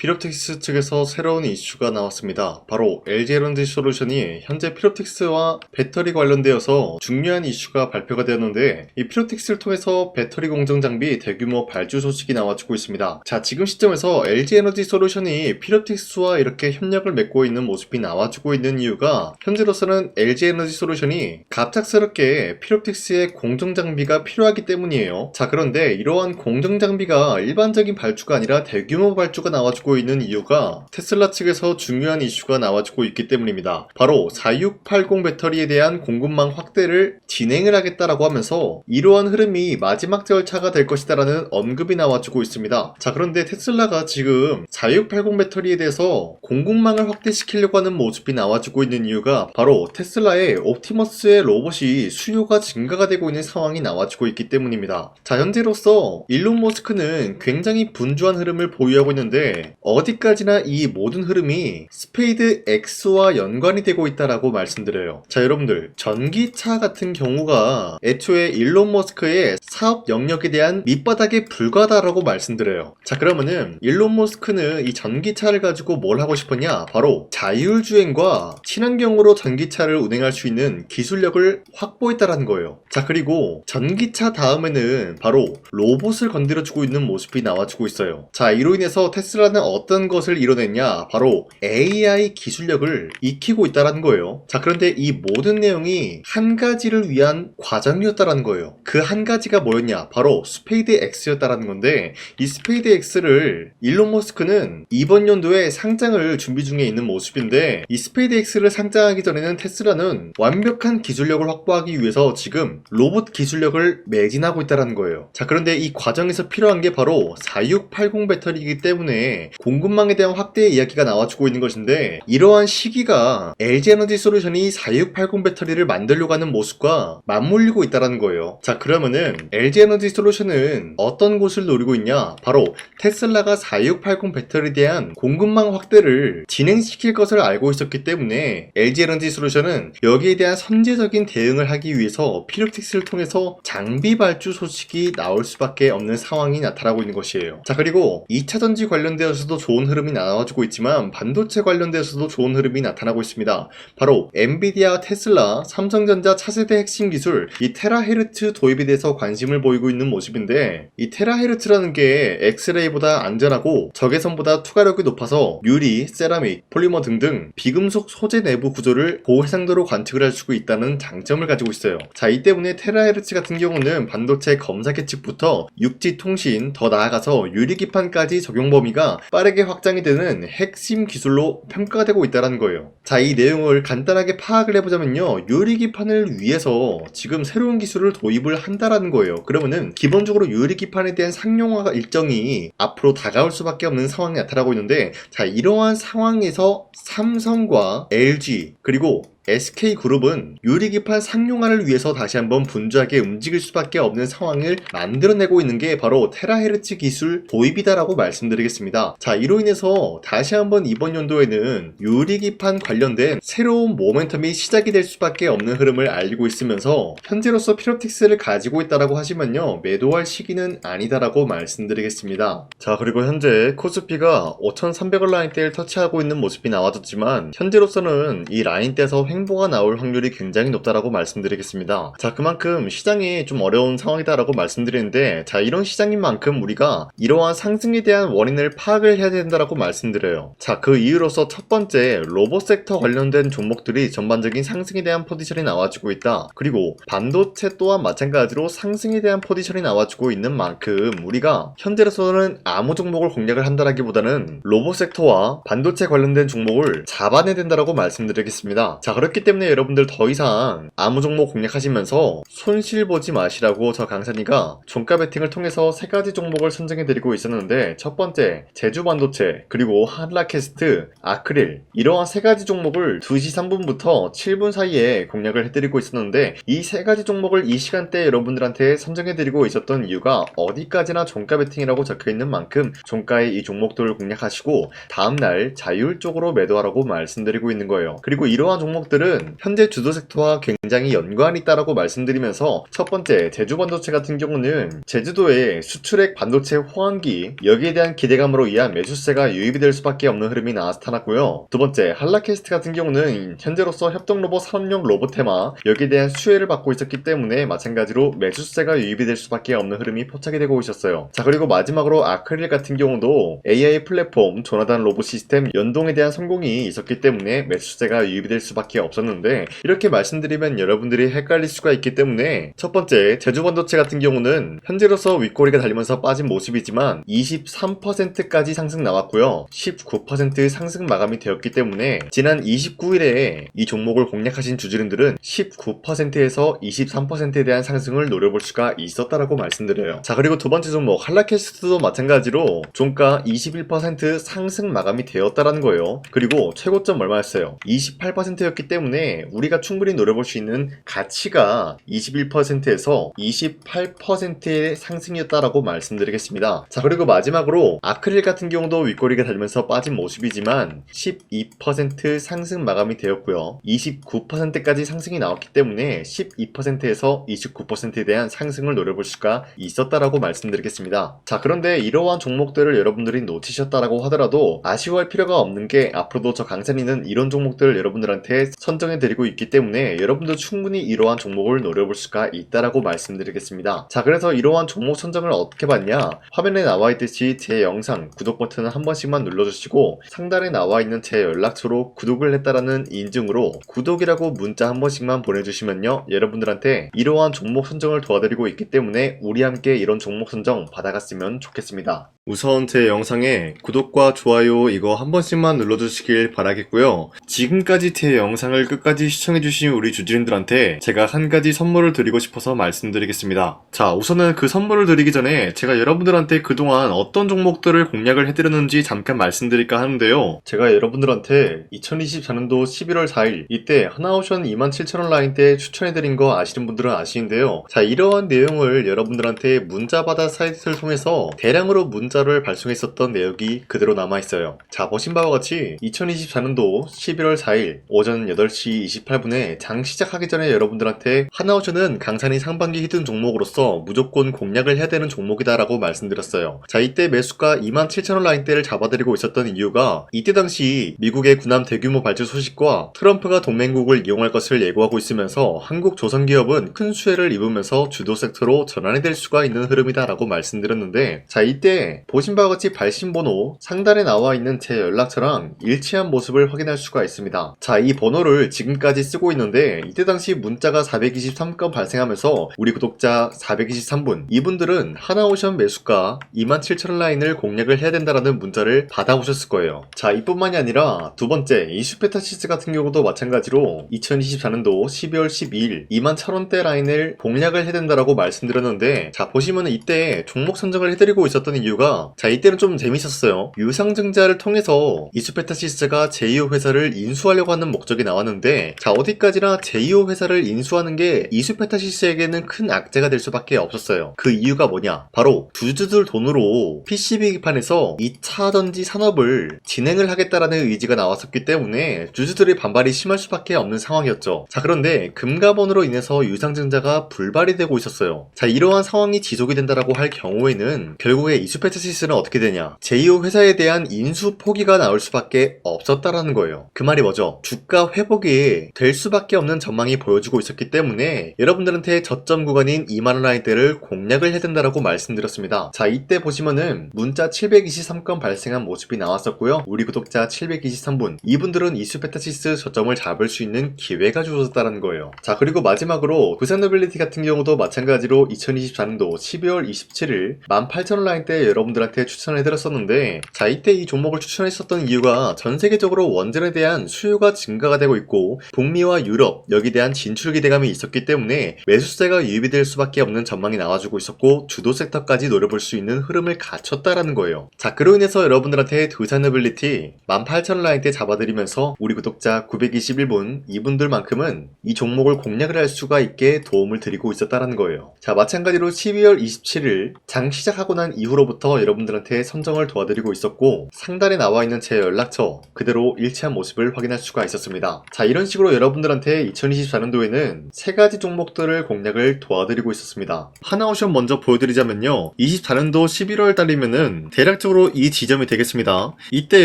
피롭틱스 측에서 새로운 이슈가 나왔습니다. 바로 LG에너지솔루션이 현재 피롭틱스와 배터리 관련되어서 중요한 이슈가 발표가 되었는데, 이 피롭틱스를 통해서 배터리 공정 장비 대규모 발주 소식이 나와주고 있습니다. 자, 지금 시점에서 LG에너지솔루션이 피롭틱스와 이렇게 협력을 맺고 있는 모습이 나와주고 있는 이유가, 현재로서는 LG에너지솔루션이 갑작스럽게 피롭틱스의 공정 장비가 필요하기 때문이에요. 자, 그런데 이러한 공정 장비가 일반적인 발주가 아니라 대규모 발주가 나와주고 있는 이유가 테슬라 측에서 중요한 이슈가 나와주고 있기 때문입니다. 바로 4680 배터리에 대한 공급망 확대를 진행을 하겠다라고 하면서 이러한 흐름이 마지막 절차가 될 것이다라는 언급이 나와주고 있습니다. 자, 그런데 테슬라가 지금 4680 배터리에 대해서 공급망을 확대시키려고 하는 모습이 나와주고 있는 이유가 바로 테슬라의 옵티머스의 로봇이 수요가 증가가 되고 있는 상황이 나와주고 있기 때문입니다. 자, 현재로서 일론 머스크는 굉장히 분주한 흐름을 보유하고 있는데, 어디까지나 이 모든 흐름이 스페이드 X와 연관이 되고 있다라고 말씀드려요. 자, 여러분들, 전기차 같은 경우가 애초에 일론 머스크의 사업 영역에 대한 밑바닥에 불과하다라고 말씀드려요. 자, 그러면은 일론 머스크는 이 전기차를 가지고 뭘 하고 싶었냐? 바로 자율주행과 친환경으로 전기차를 운행할 수 있는 기술력을 확보했다라는 거예요. 자, 그리고 전기차 다음에는 바로 로봇을 건드려주고 있는 모습이 나와주고 있어요. 자, 이로 인해서 테슬라는 어떤 것을 이뤄냈냐? 바로 AI 기술력을 익히고 있다는 거예요. 자, 그런데 이 모든 내용이 한 가지를 위한 과정이었다는 거예요. 그 한 가지가 뭐였냐? 바로 스페이드 X였다는 건데, 이 스페이드 X를 일론 머스크는 이번 연도에 상장을 준비 중에 있는 모습인데, 이 스페이드 X를 상장하기 전에는 테슬라는 완벽한 기술력을 확보하기 위해서 지금 로봇 기술력을 매진하고 있다는 거예요. 자, 그런데 이 과정에서 필요한 게 바로 4680 배터리이기 때문에 공급망에 대한 확대의 이야기가 나와주고 있는 것인데, 이러한 시기가 LG에너지솔루션이 4680 배터리를 만들려고 하는 모습과 맞물리고 있다는 거예요. 자, 그러면은 LG에너지솔루션은 어떤 곳을 노리고 있냐? 바로 테슬라가 4680 배터리에 대한 공급망 확대를 진행시킬 것을 알고 있었기 때문에 LG에너지솔루션은 여기에 대한 선제적인 대응을 하기 위해서 피롭틱스를 통해서 장비 발주 소식이 나올 수밖에 없는 상황이 나타나고 있는 것이에요. 자, 그리고 2차전지 관련되어서도 좋은 흐름이 나와주고 있지만 반도체 관련되어서도 좋은 흐름이 나타나고 있습니다. 바로 엔비디아, 테슬라, 삼성전자 차세대 핵심 기술 이 테라헤르츠 도입에 대해서 관심을 보이고 있는 모습인데, 이 테라헤르츠라는 게 엑스레이보다 안전하고 적외선보다 투과력이 높아서 유리, 세라믹, 폴리머 등등 비금속 소재 내부 구조를 고해상도로 관측을 할 수 있다는 장점을 가지고 있어요. 자, 이 때문에 테라헤르츠 같은 경우는 반도체 검사 계측부터 육지 통신, 더 나아가서 유리기판까지 적용 범위가 빠르게 확장이 되는 핵심 기술로 평가가 되고 있다는 거예요. 자, 이 내용을 간단하게 파악을 해보자면요, 유리기판을 위해서 지금 새로운 기술을 도입을 한다라는 거예요. 그러면은 기본적으로 유리기판에 대한 상용화 일정이 앞으로 다가올 수밖에 없는 상황이 나타나고 있는데, 자, 이러한 상황에서 삼성과 LG 그리고 SK그룹은 유리기판 상용화를 위해서 다시 한번 분주하게 움직일 수밖에 없는 상황을 만들어내고 있는 게 바로 테라헤르츠 기술 도입이다라고 말씀드리겠습니다. 자, 이로 인해서 다시 한번 이번 연도에는 유리기판 관련된 새로운 모멘텀이 시작이 될 수밖에 없는 흐름을 알리고 있으면서 현재로서 피롭틱스를 가지고 있다라고 하시면요, 매도할 시기는 아니다라고 말씀드리겠습니다. 자, 그리고 현재 코스피가 5300원 라인대를 터치하고 있는 모습이 나와졌지만, 현재로서는 이 라인대에서 횡보가 나올 확률이 굉장히 높다라고 말씀드리겠습니다. 자, 그만큼 시장이 좀 어려운 상황이다라고 말씀드리는데, 자, 이런 시장인 만큼 우리가 이러한 상승에 대한 원인을 파악을 해야 된다라고 말씀드려요. 자, 그 이유로서 첫 번째, 로봇 섹터 관련된 종목들이 전반적인 상승에 대한 포지션이 나와주고 있다. 그리고 반도체 또한 마찬가지로 상승에 대한 포지션이 나와주고 있는 만큼 우리가 현재로서는 아무 종목을 공략을 한다라기보다는 로봇 섹터와 반도체 관련된 종목을 잡아내야 된다라고 말씀드리겠습니다. 자, 그렇기 때문에 여러분들 더 이상 아무 종목 공략하시면서 손실 보지 마시라고 저 강산이가 종가 베팅을 통해서 세 가지 종목을 선정해드리고 있었는데, 첫 번째 제주반도체, 그리고 한라캐스트, 아크릴, 이러한 세 가지 종목을 2시 3분부터 7분 사이에 공략을 해드리고 있었는데, 이 세 가지 종목을 이 시간대에 여러분들한테 선정해드리고 있었던 이유가 어디까지나 종가 베팅이라고 적혀있는 만큼 종가의 이 종목들을 공략하시고 다음날 자율적으로 매도하라고 말씀드리고 있는 거예요. 그리고 이러한 종목 종목들은 현재 주도 섹터와 굉장히 연관이 있다라고 말씀드리면서, 첫 번째 제주반도체 같은 경우는 제주도의 수출액 반도체 호황기, 여기에 대한 기대감으로 인한 매수세가 유입이 될 수밖에 없는 흐름이 나타났고요. 두 번째 한라캐스트 같은 경우는 현재로서 협동로봇 산업용 로봇테마, 여기에 대한 수혜를 받고 있었기 때문에 마찬가지로 매수세가 유입이 될 수밖에 없는 흐름이 포착이 되고 있었어요. 자, 그리고 마지막으로 아크릴 같은 경우도 AI 플랫폼 조나단 로봇 시스템 연동에 대한 성공이 있었기 때문에 매수세가 유입이 될 수밖에 없었는데, 이렇게 말씀드리면 여러분들이 헷갈릴 수가 있기 때문에, 첫 번째 제주반도체 같은 경우는 현재로서 윗꼬리가 달리면서 빠진 모습이지만 23%까지 상승 나왔고요. 19% 상승 마감이 되었기 때문에 지난 29일에 이 종목을 공략하신 주주님들은 19%에서 23%에 대한 상승을 노려볼 수가 있었다라고 말씀드려요. 자, 그리고 두 번째 종목 한라캐스트도 마찬가지로 종가 21% 상승 마감이 되었다라는 거예요. 그리고 최고점 얼마였어요? 28%였기 때문에 우리가 충분히 노려볼 수 있는 가치가 21%에서 28%의 상승이었다라고 말씀드리겠습니다. 자, 그리고 마지막으로 아크릴 같은 경우도 윗꼬리가 달리면서 빠진 모습이지만 12% 상승 마감이 되었고요. 29%까지 상승이 나왔기 때문에 12%에서 29%에 대한 상승을 노려볼 수가 있었다라고 말씀드리겠습니다. 자, 그런데 이러한 종목들을 여러분들이 놓치셨다라고 하더라도 아쉬워할 필요가 없는 게, 앞으로도 저 강산이는 이런 종목들을 여러분들한테 선정해 드리고 있기 때문에 여러분도 충분히 이러한 종목을 노려볼 수가 있다라고 말씀드리겠습니다. 자, 그래서 이러한 종목 선정을 어떻게 받냐, 화면에 나와 있듯이 제 영상 구독 버튼을 한 번씩만 눌러주시고 상단에 나와 있는 제 연락처로 구독을 했다라는 인증으로 구독이라고 문자 한 번씩만 보내주시면요, 여러분들한테 이러한 종목 선정을 도와드리고 있기 때문에 우리 함께 이런 종목 선정 받아갔으면 좋겠습니다. 우선 제 영상에 구독과 좋아요 이거 한 번씩만 눌러주시길 바라겠고요. 지금까지 제 영상을 끝까지 시청해주신 우리 주주님들한테 제가 한 가지 선물을 드리고 싶어서 말씀드리겠습니다. 자, 우선은 그 선물을 드리기 전에 제가 여러분들한테 그동안 어떤 종목들을 공략을 해드렸는지 잠깐 말씀드릴까 하는데요. 제가 여러분들한테 2024년도 11월 4일 이때 하나오션 27,000원 라인 때 추천해드린 거 아시는 분들은 아시는데요. 자, 이러한 내용을 여러분들한테 문자받아 사이트를 통해서 대량으로 문자를 발송했었던 내역이 그대로 남아있어요. 자, 보신 바와 같이 2024년도 11월 4일 오전 8시 28분에 장 시작하기 전에 여러분들한테 하나오션은 강산이 상반기 히든 종목으로서 무조건 공략을 해야 되는 종목이다 라고 말씀드렸어요. 자, 이때 매수가 27,000원 라인대를 잡아드리고 있었던 이유가, 이때 당시 미국의 군함 대규모 발주 소식과 트럼프가 동맹국을 이용할 것을 예고하고 있으면서 한국 조선기업은 큰 수혜를 입으면서 주도 섹터로 전환이 될 수가 있는 흐름이다 라고 말씀드렸는데, 자, 이때 보신 바와 같이 발신번호 상단에 나와 있는 제 연락처랑 일치한 모습을 확인할 수가 있습니다. 자, 이 번호를 지금까지 쓰고 있는데 이때 당시 문자가 423건 발생하면서 우리 구독자 423분, 이분들은 하나오션 매수가 27,000원 라인을 공략을 해야 된다라는 문자를 받아오셨을 거예요. 자, 이뿐만이 아니라 두 번째 이슈페타시스 같은 경우도 마찬가지로 2024년도 12월 12일 21,000원대 라인을 공략을 해야 된다라고 말씀드렸는데, 자, 보시면 이때 종목 선정을 해드리고 있었던 이유가, 자, 이때는 좀 재밌었어요. 유상증자를 통해서 이슈페타시스가 제2호 회사를 인수하려고 하는 목적이 나왔는데, 자, 어디까지나 제2호 회사를 인수하는 게 이슈페타시스에게는 큰 악재가 될 수밖에 없었어요. 그 이유가 뭐냐, 바로 주주들 돈으로 PCB 기판에서 2차 전지 산업을 진행을 하겠다라는 의지가 나왔었기 때문에 주주들의 반발이 심할 수밖에 없는 상황이었죠. 자, 그런데 금가번으로 인해서 유상증자가 불발이 되고 있었어요. 자, 이러한 상황이 지속이 된다라고 할 경우에는 결국에 이슈페타시스는 어떻게 되냐, 제2호 회사에 대한 인수 포기가 나올 수밖에 없었다라는 거예요. 그 말이 뭐죠? 주가 회복이 될 수밖에 없는 전망이 보여주고 있었기 때문에 여러분들한테 저점 구간인 2만원 라인대를 공략을 해야 된다라고 말씀드렸습니다. 자, 이때 보시면은 문자 723건 발생한 모습이 나왔었고요. 우리 구독자 723분, 이분들은 이슈페타시스 저점을 잡을 수 있는 기회가 주어졌다는 거예요. 자, 그리고 마지막으로 부산노빌리티 같은 경우도 마찬가지로 2024년도 12월 27일 18,000원 라인대 여러분들한테 추천해드렸었는데, 자, 이때 이 종목을 추천했었던 이유가 전 세계적으로 원전에 대한 수요가 증가가 되고 있고 북미와 유럽 여기에 대한 진출 기대감이 있었기 때문에 매수세가 유입이 될 수밖에 없는 전망이 나와주고 있었고 주도 섹터까지 노려볼 수 있는 흐름을 갖췄다라는 거예요. 자, 그로 인해서 여러분들한테 두산노빌리티 18,000원 라인대 잡아드리면서 우리 구독자 921분, 이분들만큼은 이 종목을 공략을 할 수가 있게 도움을 드리고 있었다라는 거예요. 자, 마찬가지로 12월 27일 장 시작하고 난 이후로부터 통해서 여러분들한테 선정을 도와드리고 있었고, 상단에 나와 있는 제 연락처 그대로 일치한 모습을 확인할 수가 있었습니다. 자, 이런 식으로 여러분들한테 2024년도에는 세 가지 종목들을 공략을 도와드리고 있었습니다. 하나오션 먼저 보여드리자면요, 24년도 11월 달이면은 대략적으로 이 지점이 되겠습니다. 이때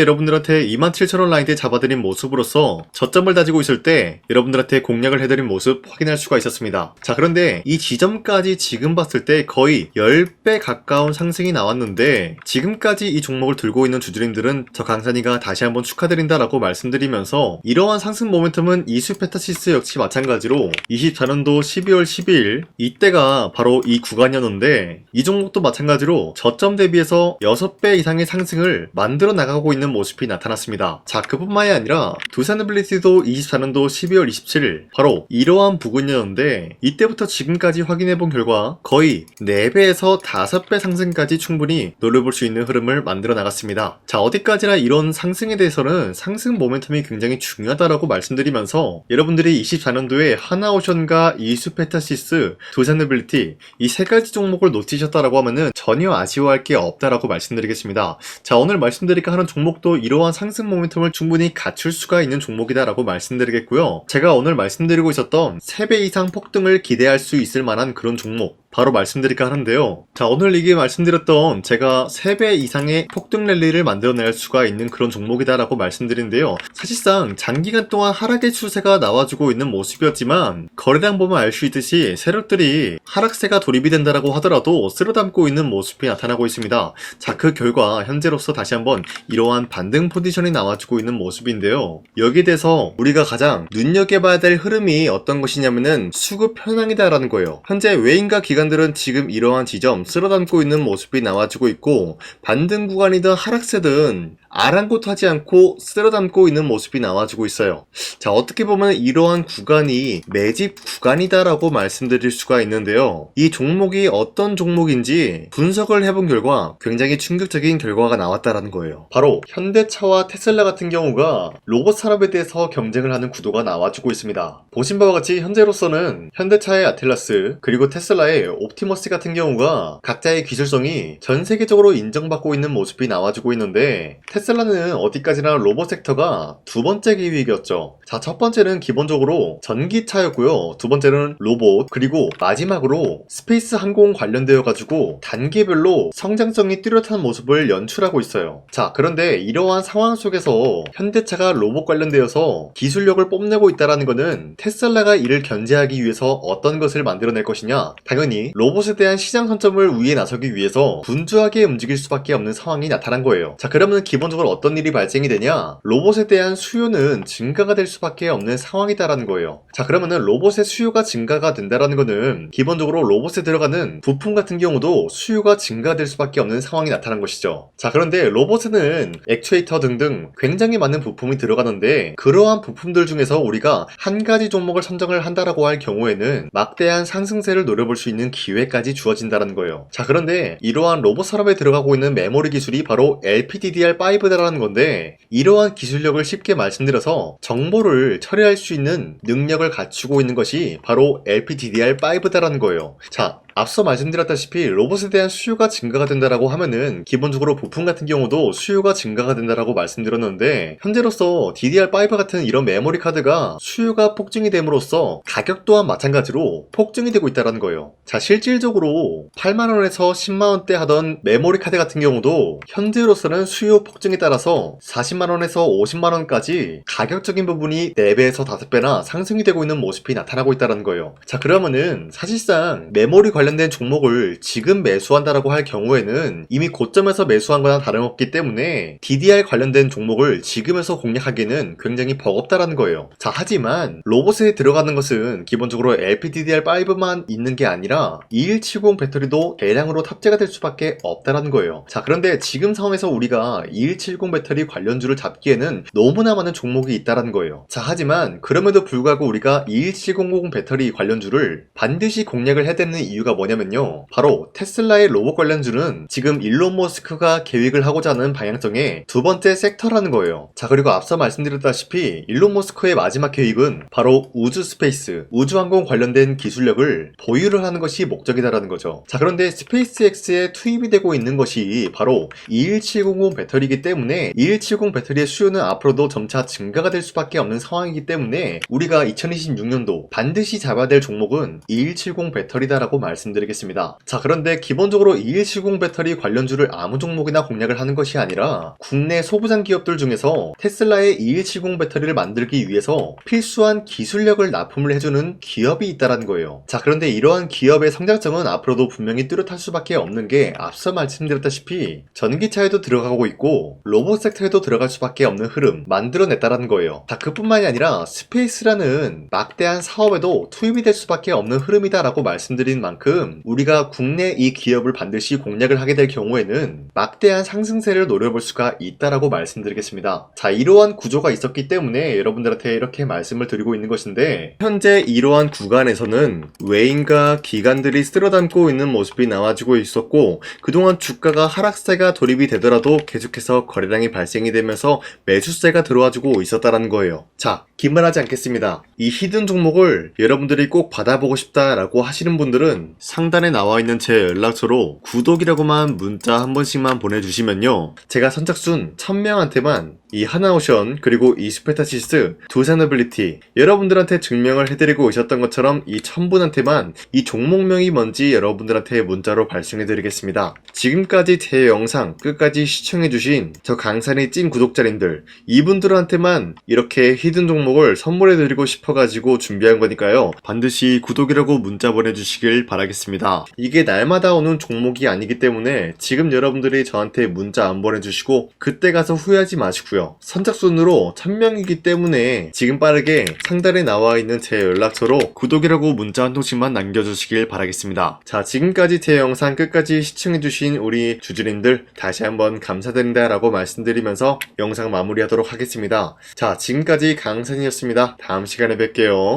여러분들한테 27,000원 라인대 잡아드린 모습으로서 저점을 다지고 있을 때 여러분들한테 공략을 해드린 모습 확인할 수가 있었습니다. 자, 그런데 이 지점까지 지금 봤을 때 거의 10배 가까운 상승이 나왔는데, 지금까지 이 종목을 들고 있는 주주님들은 저 강산이가 다시 한번 축하드린다라고 말씀드리면서, 이러한 상승 모멘텀은 이수페타시스 역시 마찬가지로 24년도 12월 12일 이때가 바로 이 구간이었는데, 이 종목도 마찬가지로 저점 대비해서 6배 이상의 상승을 만들어 나가고 있는 모습이 나타났습니다. 자, 그뿐만이 아니라 두산에빌리티도 24년도 12월 27일 바로 이러한 부근이었는데, 이때부터 지금까지 확인해본 결과 거의 4배에서 5배 상승까지 충분히 노려볼 수 있는 흐름을 만들어 나갔습니다. 자, 어디까지나 이런 상승에 대해서는 상승 모멘텀이 굉장히 중요하다라고 말씀드리면서, 여러분들이 24년도에 하나오션과 이수페타시스, 두산에빌리티 이 세 가지 종목을 놓치셨다라고 하면은 전혀 아쉬워할 게 없다라고 말씀드리겠습니다. 자, 오늘 말씀드릴까 하는 종목도 이러한 상승 모멘텀을 충분히 갖출 수가 있는 종목이다라고 말씀드리겠고요. 제가 오늘 말씀드리고 있었던 3배 이상 폭등을 기대할 수 있을 만한 그런 종목 바로 말씀드릴까 하는데요. 자, 오늘 이게 말씀드렸던 제가 3배 이상의 폭등 랠리를 만들어낼 수가 있는 그런 종목이다라고 말씀드린데요. 사실상 장기간 동안 하락의 추세가 나와주고 있는 모습이었지만, 거래량 보면 알 수 있듯이 세력들이 하락세가 돌입이 된다라고 하더라도 쓸어담고 있는 모습이 나타나고 있습니다. 자, 그 결과 현재로서 다시 한번 이러한 반등 포지션이 나와주고 있는 모습인데요. 여기에 대해서 우리가 가장 눈여겨봐야 될 흐름이 어떤 것이냐면은 수급 현황이다라는 거예요. 현재 외인과 기관들은 지금 이러한 지점 쓸어담고 있는 모습이 나와주고 있고, 반등 구간이든 하락세든 아랑곳하지 않고 쓸어담고 있는 모습이 나와주고 있어요. 자, 어떻게 보면 이러한 구간이 매집 구간이다라고 말씀드릴 수가 있는데요. 이 종목이 어떤 종목인지 분석을 해본 결과 굉장히 충격적인 결과가 나왔다라는 거예요. 바로 현대차와 테슬라 같은 경우가 로봇 산업에 대해서 경쟁을 하는 구도가 나와주고 있습니다. 보신 바와 같이 현재로서는 현대차의 아틀라스 그리고 테슬라의 옵티머스 같은 경우가 각자의 기술성이 전 세계적으로 인정받고 있는 모습이 나와주고 있는데, 테슬라는 어디까지나 로봇 섹터가 두 번째 기획이었죠. 자, 첫 번째는 기본적으로 전기차였고요. 두 번째는 로봇, 그리고 마지막으로 스페이스 항공 관련되어 가지고 단계별로 성장성이 뚜렷한 모습을 연출하고 있어요. 자, 그런데 이러한 상황 속에서 현대차가 로봇 관련되어서 기술력을 뽐내고 있다는 것은 테슬라가 이를 견제하기 위해서 어떤 것을 만들어낼 것이냐, 당연히 로봇에 대한 시장 선점을 위해 나서기 위해서 분주하게 움직일 수밖에 없는 상황이 나타난 거예요. 자, 그러면 기본적으로 어떤 일이 발생이 되냐, 로봇에 대한 수요는 증가가 될 수밖에 없는 상황이다라는 거예요. 자, 그러면은 로봇의 수요가 증가가 된다라는 거는 기본적으로 로봇에 들어가는 부품 같은 경우도 수요가 증가될 수밖에 없는 상황이 나타난 것이죠. 자, 그런데 로봇에는 액추에이터 등등 굉장히 많은 부품이 들어가는데, 그러한 부품들 중에서 우리가 한 가지 종목을 선정을 한다라고 할 경우에는 막대한 상승세를 노려볼 수 있는 기회까지 주어진다는 거예요. 자, 그런데 이러한 로봇 산업에 들어가고 있는 메모리 기술이 바로 LPDDR5다라는 건데, 이러한 기술력을 쉽게 말씀드려서 정보를 처리할 수 있는 능력을 갖추고 있는 것이 바로 LPDDR5다라는 거예요. 자, 앞서 말씀드렸다시피 로봇에 대한 수요가 증가가 된다라고 하면은 기본적으로 부품 같은 경우도 수요가 증가가 된다라고 말씀드렸는데, 현재로서 DDR5 같은 이런 메모리 카드가 수요가 폭증이 됨으로써 가격 또한 마찬가지로 폭증이 되고 있다는 거예요. 자, 실질적으로 8만원에서 10만원대 하던 메모리 카드 같은 경우도 현재로서는 수요 폭증에 따라서 40만원에서 50만원까지 가격적인 부분이 4배에서 5배나 상승이 되고 있는 모습이 나타나고 있다는 거예요. 자, 그러면은 사실상 메모리 관련된 종목을 지금 매수한다라고 할 경우에는 이미 고점에서 매수한 거나 다름없기 때문에 DDR 관련된 종목을 지금에서 공략하기에는 굉장히 버겁다라는 거예요. 자, 하지만 로봇에 들어가는 것은 기본적으로 LPDDR5만 있는 게 아니라 2170 배터리도 대량으로 탑재가 될 수밖에 없다라는 거예요. 자, 그런데 지금 상황에서 우리가 2170 배터리 관련주를 잡기에는 너무나 많은 종목이 있다라는 거예요. 자, 하지만 그럼에도 불구하고 우리가 21700 배터리 관련주를 반드시 공략을 해야 되는 이유가 뭐냐면요. 바로 테슬라의 로봇 관련주는 지금 일론 머스크가 계획을 하고자 하는 방향성의 두 번째 섹터라는 거예요. 자, 그리고 앞서 말씀드렸다시피 일론 머스크의 마지막 계획은 바로 우주 스페이스, 우주항공 관련된 기술력을 보유를 하는 것이 목적이다라는 거죠. 자, 그런데 스페이스X에 투입이 되고 있는 것이 바로 21700 배터리이기 때문에 2170 배터리의 수요는 앞으로도 점차 증가가 될 수밖에 없는 상황이기 때문에 우리가 2026년도 반드시 잡아야 될 종목은 2170 배터리다라고 말씀드리겠습니다. 자, 그런데 기본적으로 2170 배터리 관련주를 아무 종목이나 공략을 하는 것이 아니라 국내 소부장 기업들 중에서 테슬라의 2170 배터리를 만들기 위해서 필수한 기술력을 납품을 해주는 기업이 있다는 거예요. 자, 그런데 이러한 기업의 성장성은 앞으로도 분명히 뚜렷할 수밖에 없는 게 앞서 말씀드렸다시피 전기차에도 들어가고 있고 로봇 섹터에도 들어갈 수밖에 없는 흐름 만들어냈다라는 거예요. 자, 그뿐만이 아니라 스페이스라는 막대한 사업에도 투입이 될 수밖에 없는 흐름이다라고 말씀드린 만큼 우리가 국내 이 기업을 반드시 공략을 하게 될 경우에는 막대한 상승세를 노려볼 수가 있다라고 말씀드리겠습니다. 자, 이러한 구조가 있었기 때문에 여러분들한테 이렇게 말씀을 드리고 있는 것인데 현재 이러한 구간에서는 외인과 기관들이 쓸어담고 있는 모습이 나와지고 있었고 그동안 주가가 하락세가 돌입이 되더라도 계속해서 거래량이 발생이 되면서 매수세가 들어와주고 있었다라는 거예요. 자, 긴말하지 않겠습니다. 이 히든 종목을 여러분들이 꼭 받아보고 싶다라고 하시는 분들은 상단에 나와 있는 제 연락처로 구독이라고만 문자 한 번씩만 보내주시면요. 제가 선착순 1000명한테만 이 하나오션 그리고 이 스페타시스 두산어빌리티 여러분들한테 증명을 해드리고 있었던 것처럼 이 1000분한테만 이 종목명이 뭔지 여러분들한테 문자로 발송해드리겠습니다. 지금까지 제 영상 끝까지 시청해주신 저 강산의 찐 구독자님들 이분들한테만 이렇게 히든 종목을 선물해드리고 싶어가지고 준비한 거니까요. 반드시 구독이라고 문자 보내주시길 바라겠습니다. 이게 날마다 오는 종목이 아니기 때문에 지금 여러분들이 저한테 문자 안 보내주시고 그때 가서 후회하지 마시고요. 선착순으로 1000명이기 때문에 지금 빠르게 상단에 나와 있는 제 연락처로 구독이라고 문자 한 통씩만 남겨주시길 바라겠습니다. 자, 지금까지 제 영상 끝까지 시청해주신 우리 주주님들 다시 한번 감사드린다 라고 말씀드리면서 영상 마무리하도록 하겠습니다. 자, 지금까지 강산이었습니다. 다음 시간에 뵐게요.